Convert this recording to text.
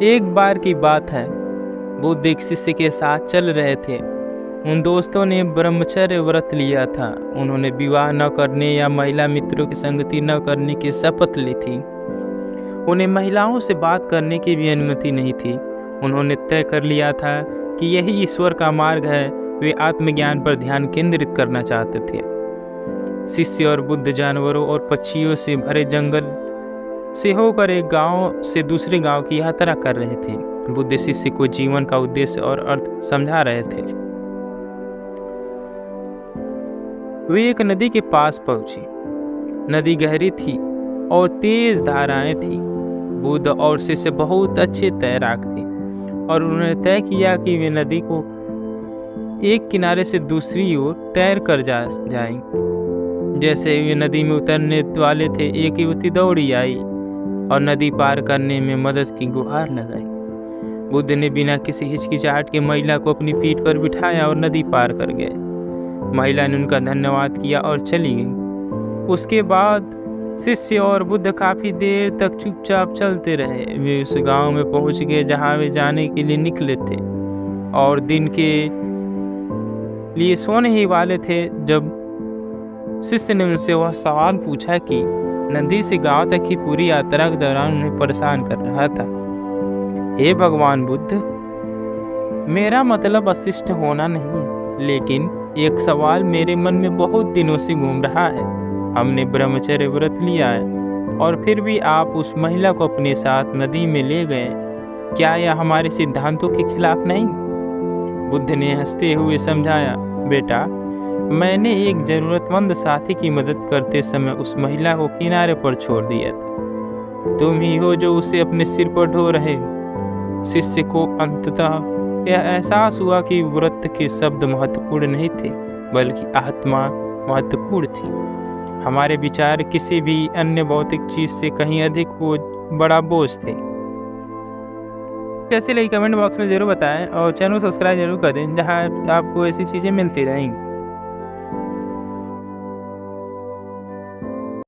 एक बार की बात है, बुद्ध एक शिष्य के साथ चल रहे थे। उन दोस्तों ने ब्रह्मचर्य व्रत लिया था। उन्होंने विवाह न करने या महिला मित्रों की संगति न करने की शपथ ली थी। उन्हें महिलाओं से बात करने की भी अनुमति नहीं थी। उन्होंने तय कर लिया था कि यही ईश्वर का मार्ग है। वे आत्मज्ञान पर ध्यान केंद्रित करना चाहते थे। शिष्य और बुद्ध जानवरों और पक्षियों से भरे जंगल से होकर एक गांव से दूसरे गांव की यात्रा कर रहे थे। बुद्ध शिष्य को जीवन का उद्देश्य और अर्थ समझा रहे थे। वे एक नदी के पास पहुंचे। नदी गहरी थी और तेज धाराएं थी। बुद्ध और शिष्य बहुत अच्छे तैराक थे और उन्होंने तय किया कि वे नदी को एक किनारे से दूसरी ओर तैर कर जाएंगे। जैसे वे नदी में उतरने वाले थे, एक युवती दौड़ी आई और नदी पार करने में मदद की गुहार लगाई। बुद्ध ने बिना किसी हिचकिचाहट के महिला को अपनी पीठ पर बिठाया और नदी पार कर गए। महिला ने उनका धन्यवाद किया और चली गई। उसके बाद शिष्य और बुद्ध काफी देर तक चुपचाप चलते रहे। वे उस गांव में पहुंच गए जहां वे जाने के लिए निकले थे और दिन के लिए सोने ही वाले थे जब शिष्य ने उनसे वह सवाल पूछा कि नदी से गांव तक की पूरी यात्रा के दौरान उन्हें परेशान कर रहा था। हे भगवान बुद्ध, मेरा मतलब अशिष्ट होना नहीं, लेकिन एक सवाल मेरे मन में बहुत दिनों से घूम रहा है। हमने ब्रह्मचर्य व्रत लिया है और फिर भी आप उस महिला को अपने साथ नदी में ले गए। क्या यह हमारे सिद्धांतों के खिलाफ नहीं? बुद्ध ने हंसते हुए समझाया, बेटा, मैंने एक जरूरतमंद साथी की मदद करते समय उस महिला को किनारे पर छोड़ दिया था। तुम ही हो जो उसे अपने सिर पर ढो रहे हो। शिष्य को अंततः यह एहसास हुआ कि व्रत के शब्द महत्वपूर्ण नहीं थे, बल्कि आत्मा महत्वपूर्ण थी। हमारे विचार किसी भी अन्य भौतिक चीज से कहीं अधिक बड़ा बोझ थे। कैसे लगी कमेंट बॉक्स में जरूर बताएं और चैनल सब्सक्राइब जरूर कर दें, जहां आपको ऐसी चीजें मिलती रहेंगी।